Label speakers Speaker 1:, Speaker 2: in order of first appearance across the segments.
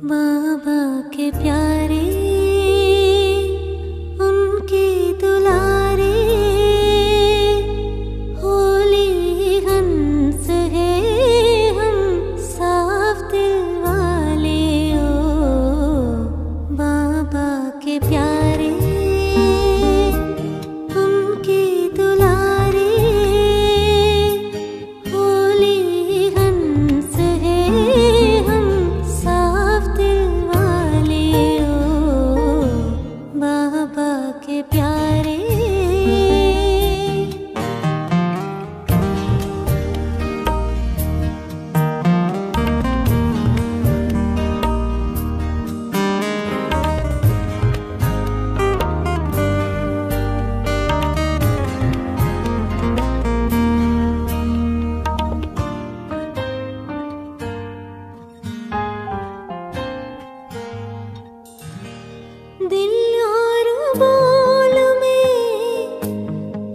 Speaker 1: बाबा के प्यारे उनके दुलारे होली हंस है हम साफ दिल वाले ओ बाबा के प्यारे उनके दुलारे होली हंस है हम साफ दिल वाले ओ बाबा के प्यारे। दिल और बोल में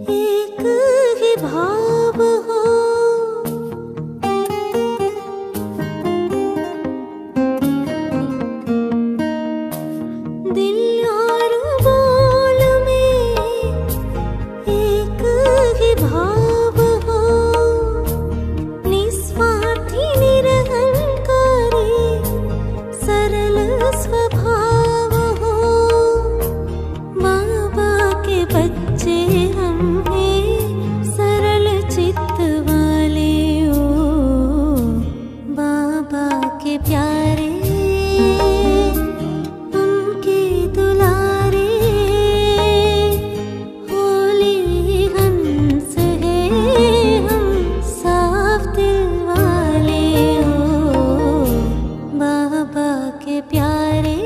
Speaker 1: एक ही भाव हो, दिल और बोल में एक ही भाव हो, निस्वार्थी निरहंकारी सरल स्वभाव हो, बच्चे हम हैं सरल चित्त वाले ओ बाबा के प्यारे उनके दुलारे होली हंस है हम साफ दिल वाले ओ बाबा के प्यारे।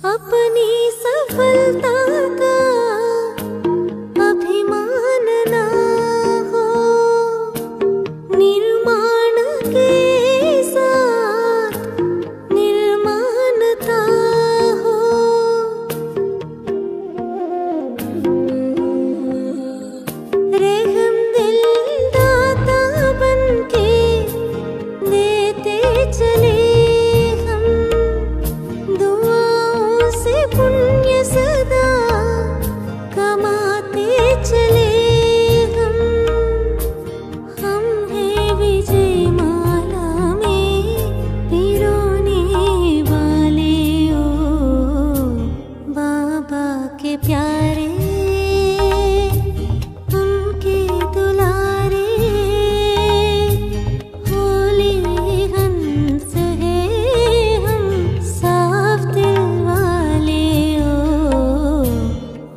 Speaker 1: अपनी सफलता का अभिमान ना हो, निर्माण के साथ निर्माणता हो, रहम दिल दाता बनके देते चले पुण्य सदा कमाते चले हम हैं विजय माला में पिरोने वाले ओ बाबा के प्यारे उनके दुलारे होली हंस है हम साफ दिल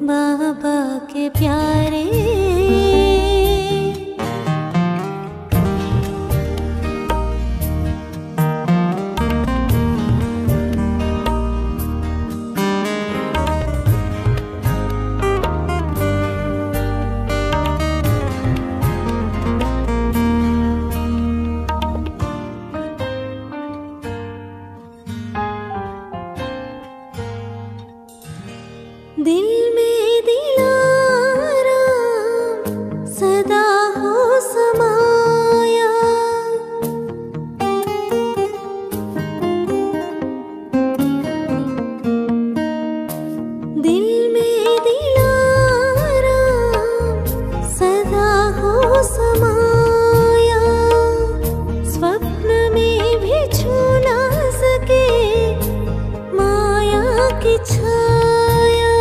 Speaker 1: बाबा के प्यारे। दिल में दिलारा सदा हो समाया, दिल में दिलारा सदा हो समाया, स्वप्न में भी छू ना सके माया की छाया।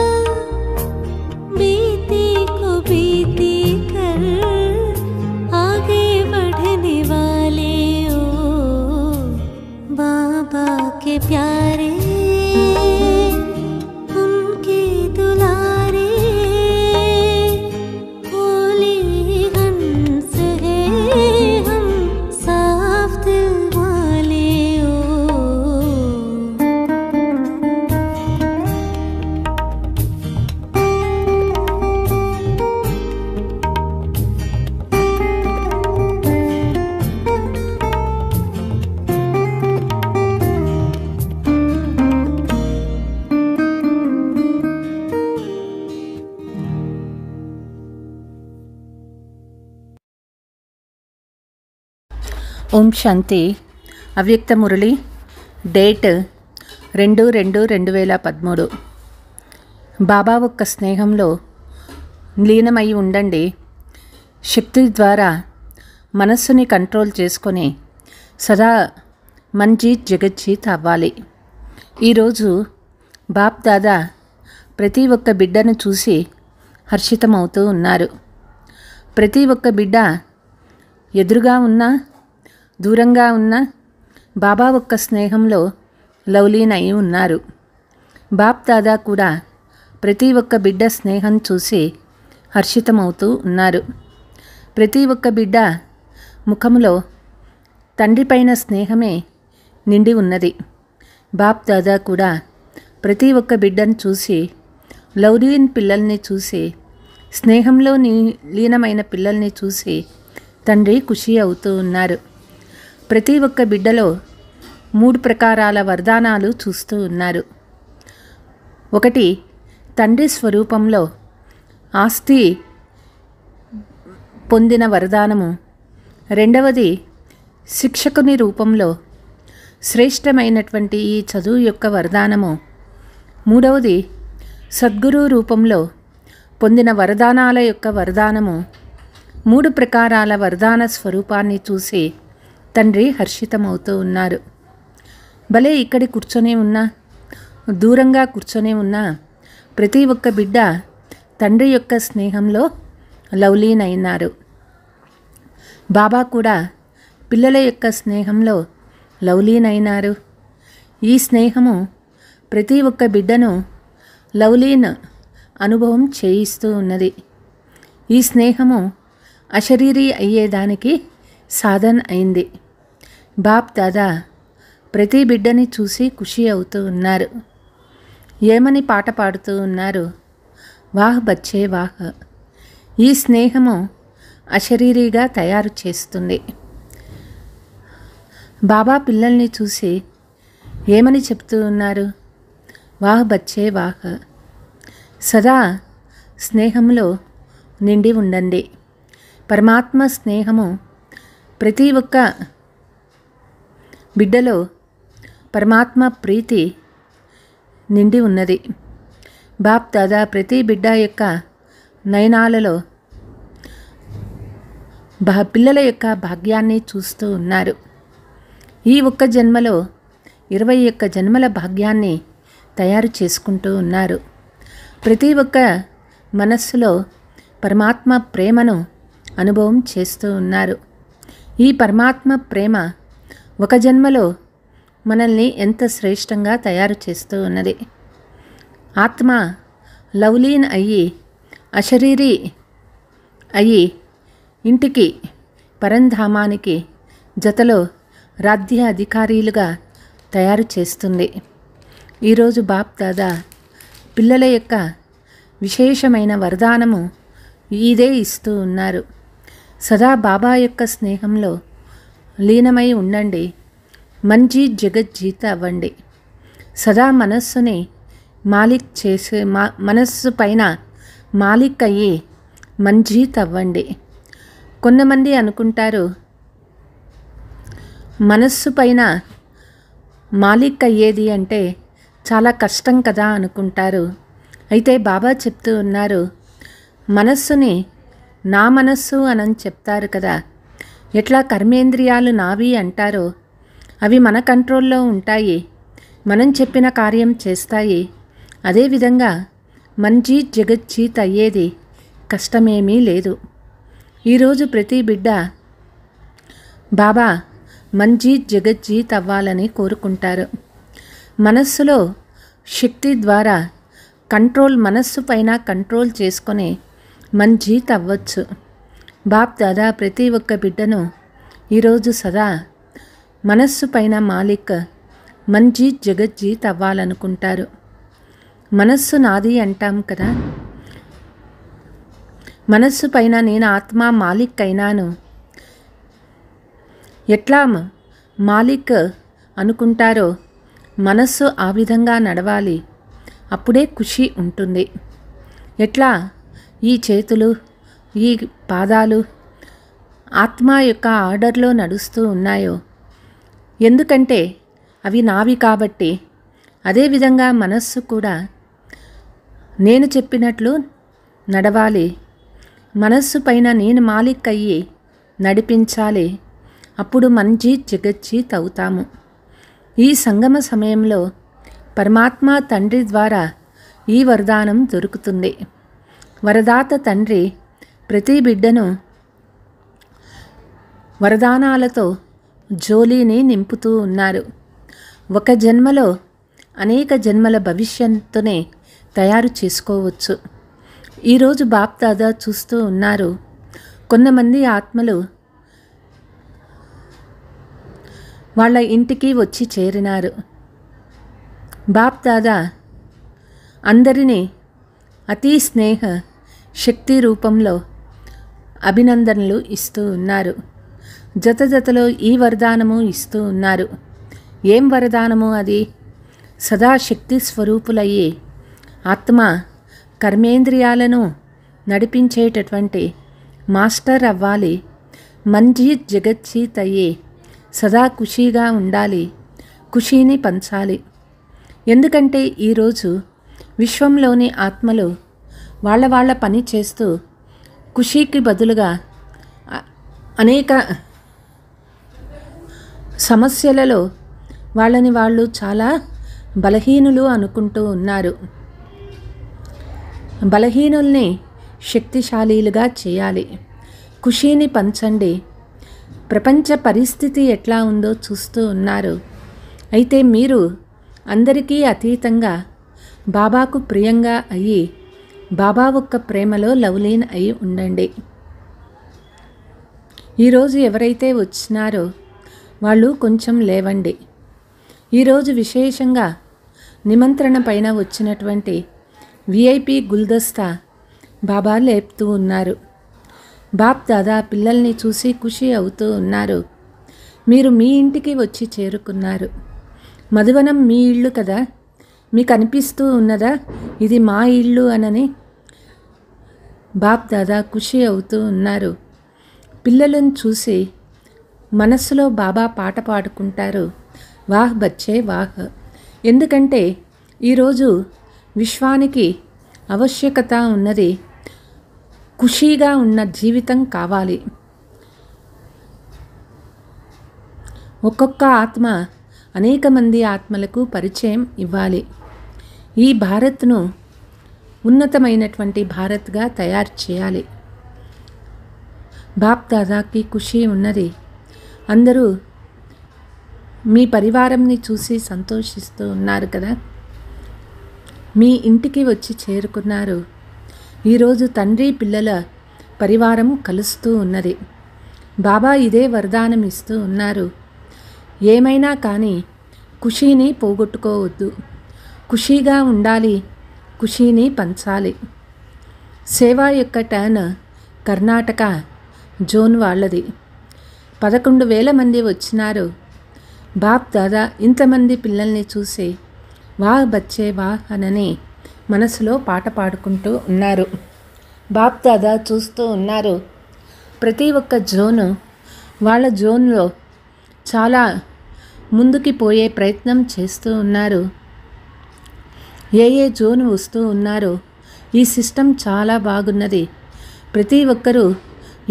Speaker 2: ఓం శాంతి. అవ్యక్త మురళి, డేట్ 2/2/2013. బాబా ఒక్క స్నేహంలో లీనమై ఉండండి. శక్తి ద్వారా మనస్సుని కంట్రోల్ చేసుకొని సదా మంజీత్ జగజ్జీత్ అవ్వాలి. ఈరోజు బాప్ దాదా ప్రతి ఒక్క బిడ్డను చూసి హర్షితమవుతూ ఉన్నారు. ప్రతి ఒక్క బిడ్డ ఎదురుగా ఉన్నా దూరంగా ఉన్న బాబా ఒక్క స్నేహంలో లవ్లీనై ఉన్నారు. బాప్ దాదా కూడా ప్రతి ఒక్క బిడ్డ స్నేహం చూసి హర్షితమవుతూ ఉన్నారు. ప్రతి ఒక్క బిడ్డ ముఖంలో తండ్రిపైన స్నేహమే నిండి ఉన్నది. బాప్ దాదా కూడా ప్రతి ఒక్క బిడ్డను చూసి, లవ్లీన్ పిల్లల్ని చూసి, స్నేహంలో లీనమైన పిల్లల్ని చూసి తండ్రి ఖుషి అవుతూ ఉన్నారు. ప్రతి ఒక్క బిడ్డలో 3 ప్రకారాల వరదానాలు చూస్తూ ఉన్నారు. ఒకటి, తండ్రి స్వరూపంలో ఆస్తి పొందిన వరదానము. రెండవది, శిక్షకుని రూపంలో శ్రేష్టమైనటువంటి ఈ చదువు యొక్క వరదానము. మూడవది, సద్గురు రూపంలో పొందిన వరదానాల యొక్క వరదానము. 3 ప్రకారాల వరదాన స్వరూపాన్ని చూసి తండ్రి హర్షితమవుతూ ఉన్నారు. భలే ఇక్కడి కూర్చొని ఉన్నా, దూరంగా కూర్చొని ఉన్నా ప్రతి ఒక్క బిడ్డ తండ్రి యొక్క స్నేహంలో లవ్లీన్ అయినారు. బాబా కూడా పిల్లల యొక్క స్నేహంలో లవ్లీన్ అయినారు. ఈ స్నేహము ప్రతి ఒక్క బిడ్డను లవ్లీన్ అనుభవం చేయిస్తూ ఉన్నది. ఈ స్నేహము అశరీరీ అయ్యేదానికి సాధన్ అయింది. బాప్ దాదా ప్రతి బిడ్డని చూసి ఖుషి అవుతూ ఉన్నారు. ఏమని పాట పాడుతూ ఉన్నారు? వాహ్ బచ్చే వాహ్. ఈ స్నేహము అశరీరీగా తయారు చేస్తుంది. బాబా పిల్లల్ని చూసి ఏమని చెప్తూ ఉన్నారు? వాహ్ బచ్చే వాహ్. సదా స్నేహంలో నిండి ఉండండి. పరమాత్మ స్నేహము ప్రతి ఒక్క బిడ్డలో పరమాత్మ ప్రీతి నిండి ఉన్నది. బాప్ దాదా ప్రతి బిడ్డ యొక్క నయనాలలో పిల్లల యొక్క భాగ్యాన్ని చూస్తూ ఉన్నారు. ఈ ఒక్క జన్మలో 21 జన్మల భాగ్యాన్ని తయారు చేసుకుంటూ ఉన్నారు. ప్రతి ఒక్క మనస్సులో పరమాత్మ ప్రేమను అనుభవం చేస్తూ ఉన్నారు. ఈ పరమాత్మ ప్రేమ ఒక జన్మలో మనల్ని ఎంత శ్రేష్టంగా తయారు చేస్తూ ఉన్నది. ఆత్మ లవ్లీన్ అయ్యి అశరీరీ అయ్యి ఇంటికి పరంధామానికి జతలో రాజ్య అధికారులుగా తయారు చేస్తుంది. ఈరోజు బాప్ దాదా పిల్లల యొక్క విశేషమైన వరదానము ఇదే ఇస్తూ ఉన్నారు. సదా బాబా యొక్క స్నేహంలో లీనమై ఉండండి. మంజీత్ జగజ్జీత అవ్వండి. సదా మనస్సుని మాలిక్ చేసే మనస్సు పైన మాలిక్ అయ్యి మంజీత్ అవ్వండి. కొంతమంది అనుకుంటారు మనస్సు పైన మాలిక్ అయ్యేది అంటే చాలా కష్టం కదా అనుకుంటారు. అయితే బాబా చెప్తూ ఉన్నారు, మనస్సుని నా మనస్సు అని చెప్తారు కదా. ఎట్లా కర్మేంద్రియాలు నావి అంటారో అవి మన కంట్రోల్లో ఉంటాయి, మనం చెప్పిన కార్యం చేస్తాయి. అదేవిధంగా మంజీత్ జగజ్జీత్ అయ్యేది కష్టమేమీ లేదు. ఈరోజు ప్రతి బిడ్డ బాబా మంజీత్ జగజ్జీత్ అవ్వాలని కోరుకుంటారు. మనస్సులో శక్తి ద్వారా మనస్సు పైన కంట్రోల్ చేసుకొని మంజీత్ అవ్వచ్చు. బాప్ దాదా ప్రతి ఒక్క బిడ్డను ఈరోజు సదా మనస్సు పైన మాలిక్ మంజీత్ జగజ్జీత్ అవ్వాలనుకుంటారు. మనస్సు నాది అంటాం కదా. మనస్సు పైన నేను ఆత్మ మాలిక్ అయినాను. ఎట్లా మాలిక్ అనుకుంటారో మనస్సు ఆ విధంగా నడవాలి. అప్పుడే ఖుషి ఉంటుంది. ఎట్లా ఈ చేతులు, ఈ పాదాలు ఆత్మ యొక్క ఆర్డర్లో నడుస్తూ ఉన్నాయో, ఎందుకంటే అవి నావి కాబట్టి. అదేవిధంగా మనస్సు కూడా నేను చెప్పినట్లు నడవాలి. మనస్సు పైన నేను మాలిక్ అయ్యి నడిపించాలి. అప్పుడు మంచి జగజ్జీత్ అవుతాము. ఈ సంగమ సమయంలో పరమాత్మ తండ్రి ద్వారా ఈ వరదానం దొరుకుతుంది. వరదాత తండ్రి ప్రతి బిడ్డను వరదానాలతో జోలీని నింపుతూ ఉన్నారు. ఒక జన్మలో అనేక జన్మల భవిష్యత్తునే తయారు చేసుకోవచ్చు. ఈరోజు బాప్ దాదా చూస్తూ ఉన్నారు, కొంతమంది ఆత్మలు వాళ్ళ ఇంటికి వచ్చి చేరినారు. బాప్ దాదా అందరినీ అతి స్నేహ శక్తి రూపంలో అభినందనలు ఇస్తూ ఉన్నారు. జతలో ఈ వరదానము ఇస్తూ ఉన్నారు. ఏం వరదానము అది? సదా శక్తి స్వరూపులయ్యి ఆత్మ కర్మేంద్రియాలను నడిపించేటటువంటి మాస్టర్ అవ్వాలి. మంచి జగజ్జీత్ అయ్యి సదా ఖుషీగా ఉండాలి, ఖుషీని పంచాలి. ఎందుకంటే ఈరోజు విశ్వంలోని ఆత్మలు వాళ్ళ పని చేస్తూ ఖుషీకి బదులుగా అనేక సమస్యలలో వాళ్ళని వాళ్ళు చాలా బలహీనులు అనుకుంటూ ఉన్నారు. బలహీనుల్ని శక్తిశాలీలుగా చేయాలి. ఖుషీని పంచండి. ప్రపంచ పరిస్థితి ఎట్లా ఉందో చూస్తూ ఉన్నారు. అయితే మీరు అందరికీ అతీతంగా బాబాకు ప్రియంగా అయ్యి బాబా ఒక్క ప్రేమలో లవ్లీన్ అయి ఉండండి. ఈరోజు ఎవరైతే వచ్చినారో వాళ్ళు కొంచెం లేవండి. ఈరోజు విశేషంగా నిమంత్రణ పైన వచ్చినటువంటి విఐపి గుల్దస్తా బాబా లేపుతూ ఉన్నారు. బాప్ దాదా పిల్లల్ని చూసి ఖుషి అవుతూ ఉన్నారు. మీరు మీ ఇంటికి వచ్చి చేరుకున్నారు. మధువనం మీ ఇల్లు కదా, మీకు అనిపిస్తూ ఉన్నదా ఇది మా ఇల్లు అనని? బాప్ దాదా ఖుషి అవుతూ ఉన్నారు. పిల్లలను చూసి మనస్సులో బాబా పాట పాడుకుంటారు, వాహ్ బచ్చే వాహ్. ఎందుకంటే ఈరోజు విశ్వానికి ఆవశ్యకత ఉన్నది, ఖుషీగా ఉన్న జీవితం కావాలి. ఒక్కొక్క ఆత్మ అనేక మంది ఆత్మలకు పరిచయం ఇవ్వాలి. ఈ భారత్ను ఉన్నతమైనటువంటి భారత్గా తయారు చేయాలి. బాప్ దాదాకి ఖుషీ ఉన్నది. అందరూ మీ పరివారంని చూసి సంతోషిస్తూ ఉన్నారు కదా. మీ ఇంటికి వచ్చి చేరుకున్నారు. ఈరోజు తండ్రి పిల్లల పరివారం కలుస్తూ ఉన్నది. బాబా ఇదే వరదానం ఇస్తూ ఉన్నారు. ఏమైనా కానీ ఖుషీని పోగొట్టుకోవద్దు. ఖుషీగా ఉండాలి, ఖుషీని పంచాలి. సేవా యొక్క టర్న్ కర్ణాటక జోన్ వాళ్ళది. 11,000 మంది వచ్చినారు. బాప్ దాదా ఇంతమంది పిల్లల్ని చూసి వాహ్ బచ్చే వాహ్ అనని మనసులో పాట పాడుకుంటూ ఉన్నారు. బాప్ దాదా చూస్తూ ఉన్నారు. ప్రతి ఒక్క జోను వాళ్ళ జోన్లో చాలా ముందుకి పోయే ప్రయత్నం చేస్తూ ఉన్నారు. ఏ జోన్ వస్తూ ఉన్నారో ఈ సిస్టమ్ చాలా బాగున్నది. ప్రతి ఒక్కరూ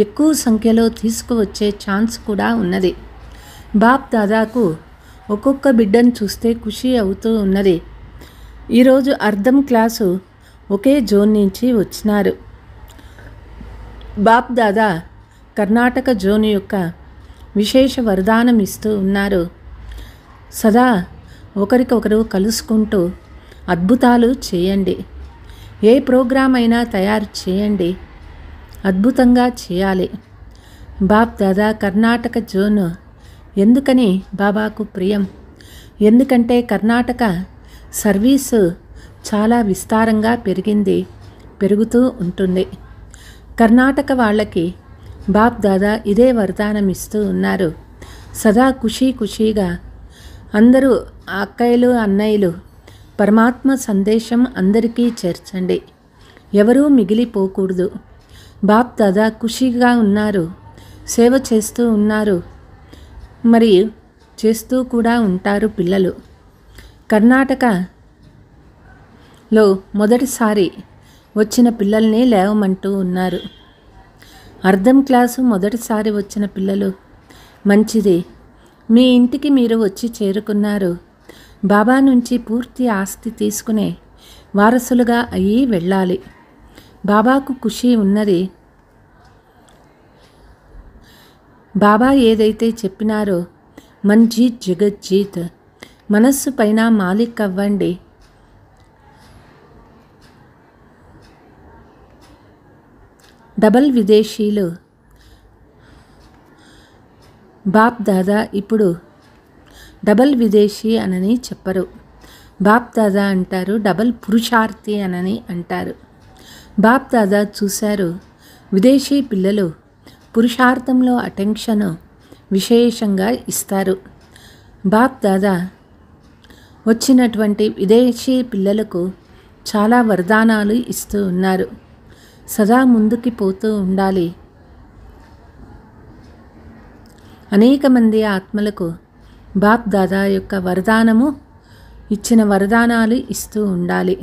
Speaker 2: ఎక్కువ సంఖ్యలో తీసుకువచ్చే ఛాన్స్ కూడా ఉన్నది. బాప్ దాదాకు ఒక్కొక్క బిడ్డను చూస్తే ఖుషి అవుతూ ఉన్నది. ఈరోజు అర్ధం క్లాసు ఒకే జోన్ నుంచి వచ్చినారు. బాప్ దాదా కర్ణాటక జోన్ యొక్క విశేష వరదానం ఇస్తూ ఉన్నారు. సదా ఒకరికొకరు కలుసుకుంటూ అద్భుతాలు చేయండి. ఏ ప్రోగ్రాం అయినా తయారు చేయండి, అద్భుతంగా చేయాలి. బాప్ దాదా కర్ణాటక జోన్ ఎందుకని బాబాకు ప్రియం? ఎందుకంటే కర్ణాటక సర్వీసు చాలా విస్తారంగా పెరుగుతూ ఉంటుంది. కర్ణాటక వాళ్ళకి బాప్ దాదా ఇదే వరదానం ఇస్తూ ఉన్నారు. సదా ఖుషీగా అందరూ అక్కయ్యలు అన్నయ్యలు పరమాత్మ సందేశం అందరికీ చేర్చండి. ఎవరూ మిగిలిపోకూడదు. బాప్ దాదా ఖుషీగా ఉన్నారు. సేవ చేస్తూ ఉన్నారు, మరి చేస్తూ కూడా ఉంటారు పిల్లలు. కర్ణాటకలో మొదటిసారి వచ్చిన పిల్లల్ని లేవమంటూ ఉన్నారు. అర్థం క్లాసు మొదటిసారి వచ్చిన పిల్లలు, మంచిది, మీ ఇంటికి మీరు వచ్చి చేరుకున్నారు. బాబా నుంచి పూర్తి ఆస్తి తీసుకునే వారసులుగా అయ్యి వెళ్ళాలి. బాబాకు ఖుషి ఉన్నది. బాబా ఏదైతే చెప్పినారో మన్జీత్ జగజ్జీత్, మనస్సు పైన మాలిక్ అవ్వండి. డబల్ విదేశీలు బాప్ దాదా ఇప్పుడు డబల్ విదేశీ అనని చెప్పరు. బాప్ దాదా అంటారు డబల్ పురుషార్థి అనని అంటారు. బాప్ దాదా చూశారు, విదేశీ పిల్లలు పురుషార్థంలో అటెన్షన్ విశేషంగా ఇస్తారు. బాప్ దాదా వచ్చినటువంటి విదేశీ పిల్లలకు చాలా వరదానాలు ఇస్తూ ఉన్నారు. సదా ముందుకి పోతూ ఉండాలి. అనేక మంది ఆత్మలకు బాప్ దాదా యొక్క వరదానము ఇచ్చిన వరదానాలు ఇస్తూ ఉండాలి.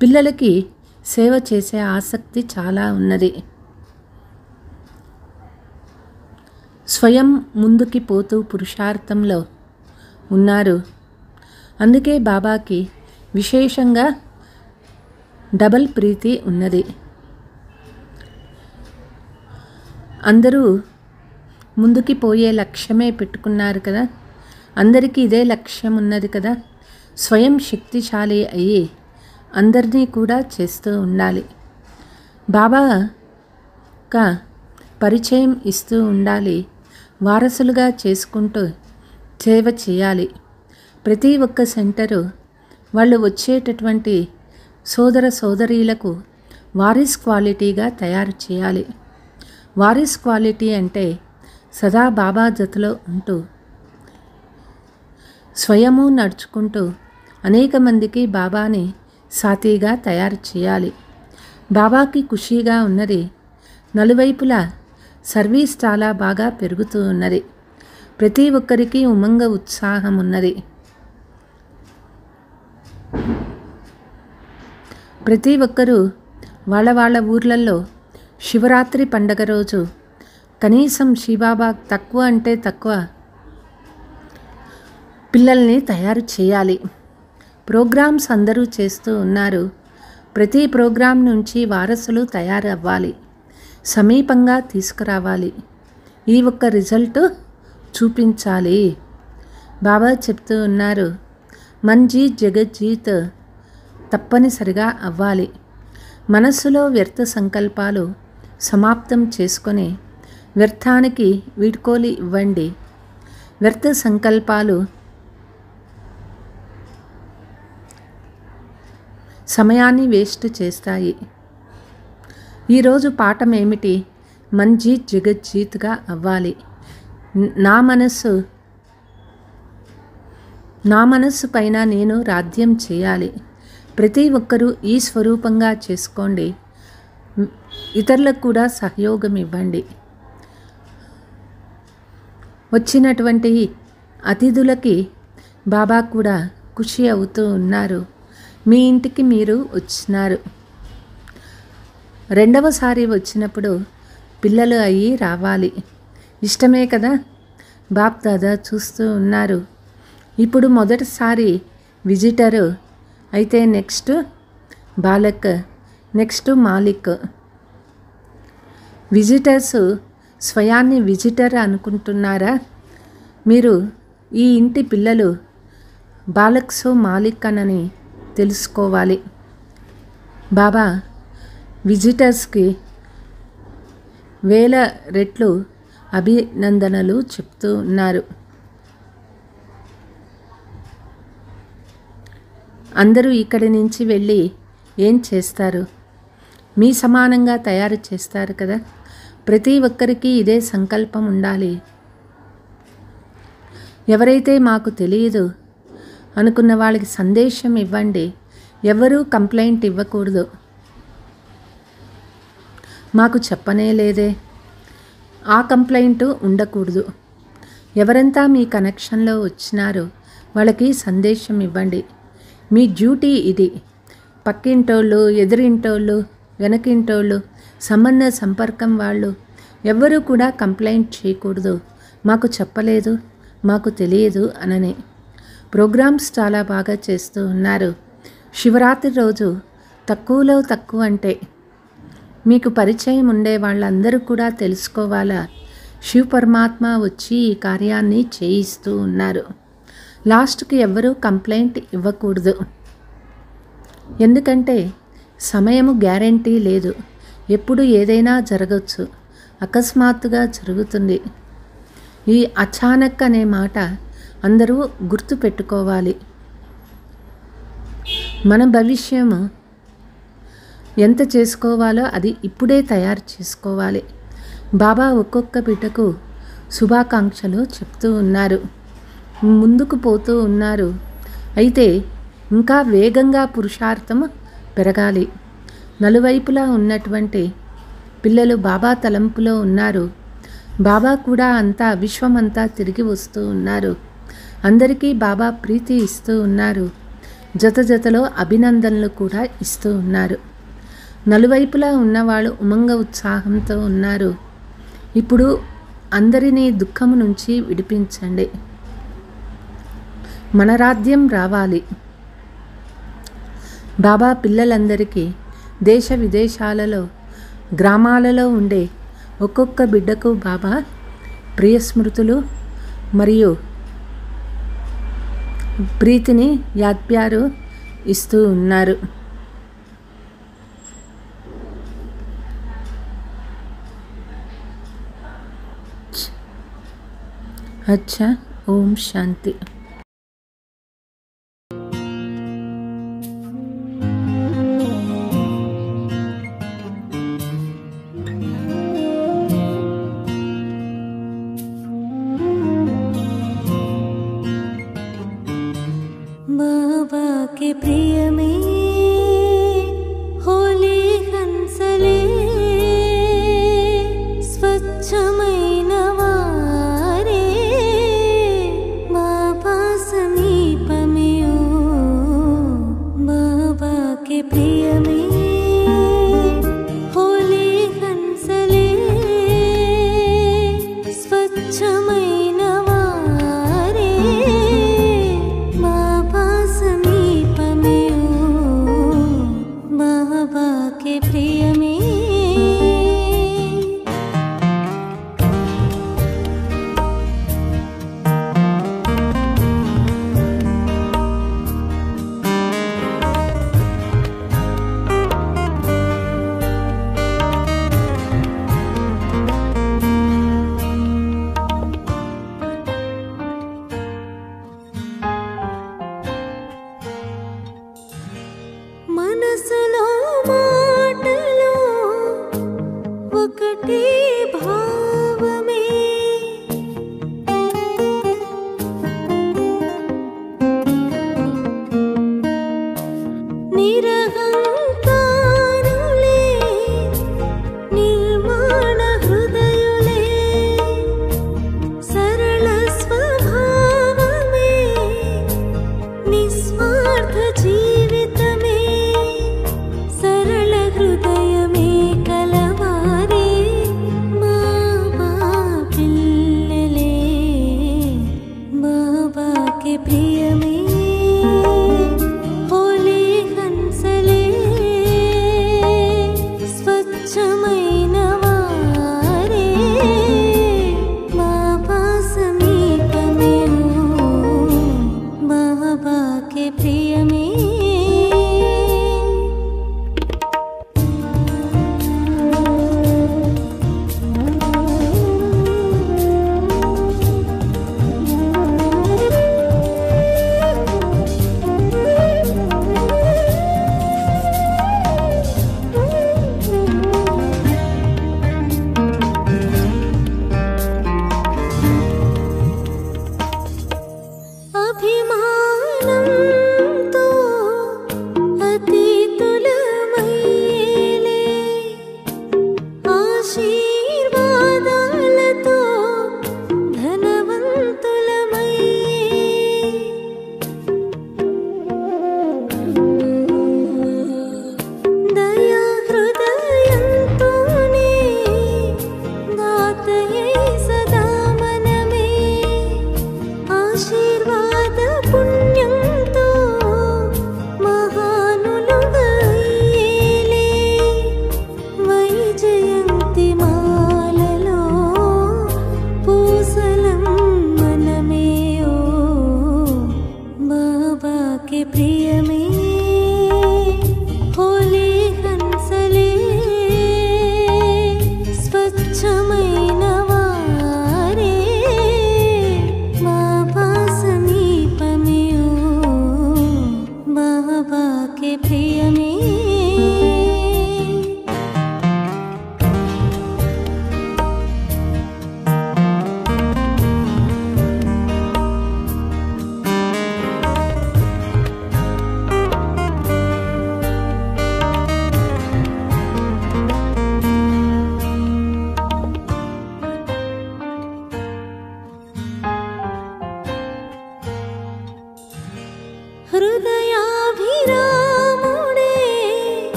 Speaker 2: పిల్లలకి సేవ చేసే ఆసక్తి చాలా ఉన్నది. స్వయం ముందుకి పోతూ పురుషార్థంలో ఉన్నారు. అందుకే బాబాకి విశేషంగా డబల్ ప్రీతి ఉన్నది. అందరూ ముందుకి పోయే లక్ష్యమే పెట్టుకున్నారు కదా, అందరికీ ఇదే లక్ష్యం ఉన్నది కదా. స్వయం శక్తిశాలి అయ్యి అందరినీ కూడా చేస్తూ ఉండాలి. బాబాగా పరిచయం ఇస్తూ ఉండాలి. వారసులుగా చేసుకుంటూ సేవ చేయాలి. ప్రతి ఒక్క సెంటరు వాళ్ళు వచ్చేటటువంటి సోదర సోదరీలకు వారిస్ క్వాలిటీగా తయారు చేయాలి. వారిస్ క్వాలిటీ అంటే సదా బాబా జతలో ఉంటూ స్వయము నడుచుకుంటూ అనేక మందికి బాబాని సాథీగా తయారు చేయాలి. బాబాకి ఖుషీగా ఉన్నది. నలువైపులా సర్వీస్ చాలా బాగా పెరుగుతూ ఉన్నది. ప్రతి ఒక్కరికి ఉమంగ ఉత్సాహం ఉన్నది. ప్రతి ఒక్కరూ వాళ్ళ వాళ్ళ ఊర్లలో శివరాత్రి పండగ రోజు కనీసం శివబాబా తక్కువ అంటే తక్కువ పిల్లల్ని తయారు చేయాలి. ప్రోగ్రామ్స్ అందరూ చేస్తూ ఉన్నారు. ప్రతి ప్రోగ్రాం నుంచి వారసులు తయారు అవ్వాలి, సమీపంగా తీసుకురావాలి. ఈ ఒక్క రిజల్ట్ చూపించాలి. బాబా చెప్తూ ఉన్నారు, మన్జీత్ జగజ్జీత్ తప్పనిసరిగా అవ్వాలి. మనస్సులో వ్యర్థ సంకల్పాలు సమాప్తం చేసుకొని వ్యర్థానికి వీడ్కోలు ఇవ్వండి. వ్యర్థ సంకల్పాలు సమయాన్ని వేస్ట్ చేస్తాయి. ఈరోజు పాఠం ఏమిటి? మన్జీత్ జగజ్జీత్గా అవ్వాలి. నా మనస్సు పైన నేను రాజ్యం చేయాలి. ప్రతి ఒక్కరూ ఈ స్వరూపంగా చేసుకోండి. ఇతరులకు కూడా సహయోగం ఇవ్వండి. వచ్చినటువంటి అతిథులకి బాబా కూడా ఖుషి అవుతూ ఉన్నారు. మీ ఇంటికి మీరు వచ్చినారు. రెండవసారి వచ్చినప్పుడు పిల్లలు అయ్యి రావాలి. ఇష్టమే కదా. బాప్ దాదా చూస్తూ ఉన్నారు. ఇప్పుడు మొదటిసారి విజిటరు అయితే next Balak, next Malik. Visitors స్వయాన్ని విజిటర్ అనుకుంటున్నారా? మీరు ఈ ఇంటి పిల్లలు బాలక్స్ మాలిక్ అనని తెలుసుకోవాలి. బాబా విజిటర్స్కి 1000 రెట్లు అభినందనలు చెప్తూ ఉన్నారు. అందరూ ఇక్కడి నుంచి వెళ్ళి ఏం చేస్తారు? మీ సమానంగా తయారు చేస్తారు కదా. ప్రతి ఒక్కరికి ఇదే సంకల్పం ఉండాలి. ఎవరైతే మాకు తెలియదు అనుకున్న వాళ్ళకి సందేశం ఇవ్వండి. ఎవరూ కంప్లైంట్ ఇవ్వకూడదు. మాకు చెప్పనే లేదే, ఆ కంప్లైంట్ ఉండకూడదు. ఎవరంతా మీ కనెక్షన్లో వచ్చినారో వాళ్ళకి సందేశం ఇవ్వండి. మీ డ్యూటీ ఇది. పక్కింటోళ్ళు, ఎదురింటోళ్ళు, వెనకింటోళ్ళు, సంబంధ సంపర్కం వాళ్ళు ఎవ్వరూ కూడా కంప్లైంట్ చేయకూడదు. మాకు చెప్పలేదు, మాకు తెలియదు అనని. ప్రోగ్రామ్స్ చాలా బాగా చేస్తూ ఉన్నారు. శివరాత్రి రోజు తక్కువలో తక్కువ అంటే మీకు పరిచయం ఉండే వాళ్ళందరూ కూడా తెలుసుకోవాలా, శివ పరమాత్మ వచ్చి ఈ కార్యాన్ని చేయిస్తూ ఉన్నారు. లాస్ట్కి ఎవ్వరూ కంప్లైంట్ ఇవ్వకూడదు. ఎందుకంటే సమయము గ్యారంటీ లేదు. ఎప్పుడు ఏదైనా జరగచ్చు, అకస్మాత్తుగా జరుగుతుంది. ఈ అచానక్ అనే మాట అందరూ గుర్తు పెట్టుకోవాలి. మన భవిష్యము ఎంత చేసుకోవాలో అది ఇప్పుడే తయారు చేసుకోవాలి. బాబా ఒక్కొక్క బిడ్డకు శుభాకాంక్షలు చెప్తూ ఉన్నారు, ముందుకు పోతూ ఉన్నారు. అయితే ఇంకా వేగంగా పురుషార్థం పెరగాలి. నలువైపులా ఉన్నటువంటి పిల్లలు బాబా తలంపులో ఉన్నారు. బాబా కూడా అంతా విశ్వమంతా తిరిగి వస్తూ ఉన్నారు. అందరికీ బాబా ప్రీతి ఇస్తూ ఉన్నారు. జత జతలో అభినందనలు కూడా ఇస్తూ ఉన్నారు. నలువైపులా ఉన్నవాళ్ళు ఉమంగ ఉత్సాహంతో ఉన్నారు. ఇప్పుడు అందరినీ దుఃఖము నుంచి విడిపించండి. మన రాజ్యం రావాలి. బాబా పిల్లలందరికీ దేశ విదేశాలలో, గ్రామాలలో ఉండే ఒక్కొక్క బిడ్డకు బాబా ప్రియస్మృతులు మరియు ప్రీతిని యాత్యారు ఇస్తూ ఉన్నారు. अच्छा, ओम शांति।
Speaker 1: बाबा के प्रिय में होली हंसले स्वच्छమైన వారే बाबा समीपमे बाबा के प्रिय में होली हंसले स्वच्छమైన వారే बाबा समीपमे बाबा के प्रिय